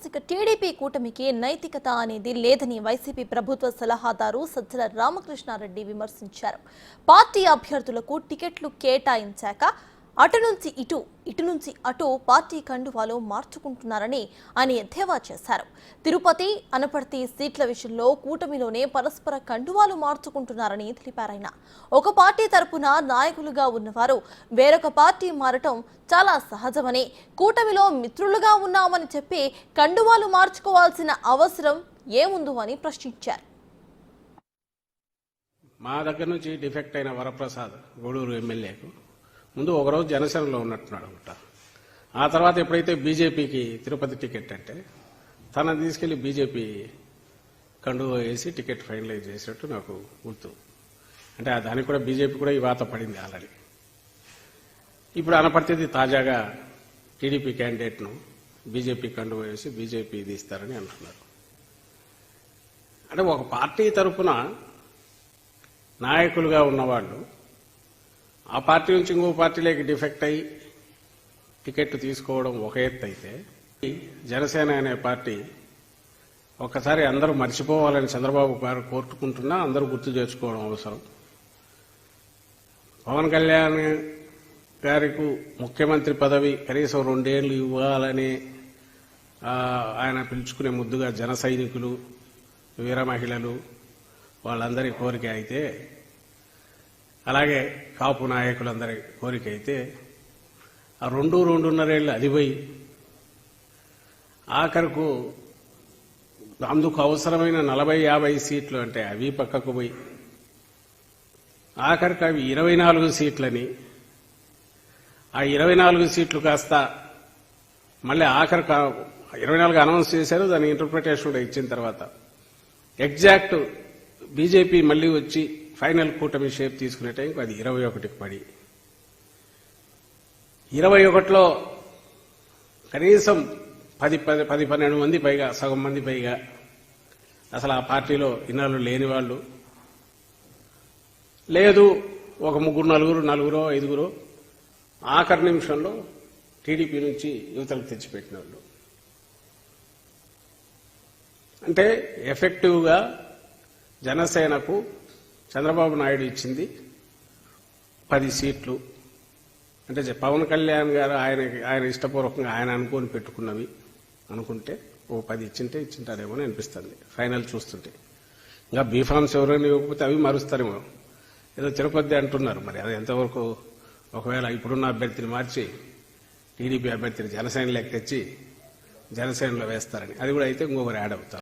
ఇక టీడీపీ కూటమికి నైతికత అనేది లేదని వైసీపీ ప్రభుత్వ సలహాదారు సజ్జల రామకృష్ణారెడ్డి విమర్శించారు. పార్టీ అభ్యర్థులకు టికెట్లు కేటాయించాక అటు నుంచి అటు పార్టీ కండువాలు మార్చుకుంటున్నారని ఆయన ఎద్దేవా చేశారు. తిరుపతి, అనపర్తి సీట్ల విషయంలో కూటమిలోనే పరస్పర కండువాలు మార్చుకుంటున్నారని తెలిపారాయన. ఒక పార్టీ తరపున నాయకులుగా ఉన్నవారు వేరొక పార్టీ మారటం చాలా సహజమని, కూటమిలో మిత్రులుగా ఉన్నామని చెప్పి కండువాలు మార్చుకోవాల్సిన అవసరం ఏముందో అని ప్రశ్నించారు. మా దగ్గర నుంచి డిఫెక్ట్ అయిన వరప్రసాద్ గూడూరు ఎమ్మెల్యేకు ముందు ఒకరోజు జనసేనలో ఉన్నట్టున్నాడు అనమాట. ఆ తర్వాత ఎప్పుడైతే బీజేపీకి తిరుపతి టికెట్ అంటే తనని తీసుకెళ్లి బీజేపీ కండువా వేసి టికెట్ ఫైనలైజ్ చేసినట్టు నాకు గుర్తు. అంటే దానికి కూడా బీజేపీ కూడా ఈ వాత పడింది ఆల్రెడీ. ఇప్పుడు అనపర్తిది తాజాగా టీడీపీ క్యాండిడేట్ను బీజేపీ కండువా వేసి బీజేపీ తీస్తారని అంటున్నారు. అంటే ఒక పార్టీ తరఫున నాయకులుగా ఉన్నవాళ్ళు ఆ పార్టీ నుంచి ఇంకో పార్టీలోకి డిఫెక్ట్ అయ్యి టికెట్ తీసుకోవడం ఒక ఎత్తు అయితే, జనసేన అనే పార్టీ ఒక్కసారి అందరూ మర్చిపోవాలని చంద్రబాబు గారు కోరుకుంటున్నా అందరూ గుర్తు చేసుకోవడం అవసరం. పవన్ కళ్యాణ్ గారికి ముఖ్యమంత్రి పదవి కనీసం 2 ఏళ్లు ఇవ్వాలని ఆయన పిలుచుకునే ముద్దుగా జన సైనికులు, వీర మహిళలు వాళ్ళందరి కోరిక అయితే, అలాగే కాపు నాయకులందరి కోరిక అయితే, ఆ 2.5 ఏళ్ళు అదిపోయి ఆఖరుకు అందుకు అవసరమైన 40-50 సీట్లు అంటే అవి పక్కకు పోయి ఆఖరికి అవి 24 సీట్లని, ఆ 24 సీట్లు కాస్త మళ్ళీ ఆఖరికి 24 అనౌన్స్ చేశారు. దాని ఇంటర్ప్రిటేషన్ కూడా ఇచ్చిన తర్వాత ఎగ్జాక్ట్ బీజేపీ మళ్లీ వచ్చి ఫైనల్ కూటమి షేప్ తీసుకునే టైంకి అది 21కి పడి 21లో కనీసం 10-12 మంది పైగా, సగం మంది పైగా అసలు ఆ పార్టీలో ఇన్నాళ్ళు లేని వాళ్ళు లేదు, ఒక 3-4 5 ఆఖరి నిమిషంలో టీడీపీ నుంచి యువతలకు తెచ్చిపెట్టిన వాళ్ళు. అంటే ఎఫెక్టివ్గా జనసేనకు చంద్రబాబు నాయుడు ఇచ్చింది 10 సీట్లు. అంటే పవన్ కళ్యాణ్ గారు ఆయన ఇష్టపూర్వకంగా ఆయన అనుకోని పెట్టుకున్నవి అనుకుంటే ఓ 10 ఇచ్చింటారేమో అని అనిపిస్తుంది ఫైనల్ చూస్తుంటే. ఇంకా బీఫామ్స్ ఎవరైనా ఇవ్వకపోతే అవి మారుస్తారేమో. ఏదో తిరుపతి అంటున్నారు, మరి అది ఎంతవరకు, ఒకవేళ ఇప్పుడున్న అభ్యర్థిని మార్చి టీడీపీ అభ్యర్థిని జనసేనలోకి తెచ్చి జనసేనలో వేస్తారని, అది కూడా అయితే ఇంకొకరు యాడ్ అవుతారు.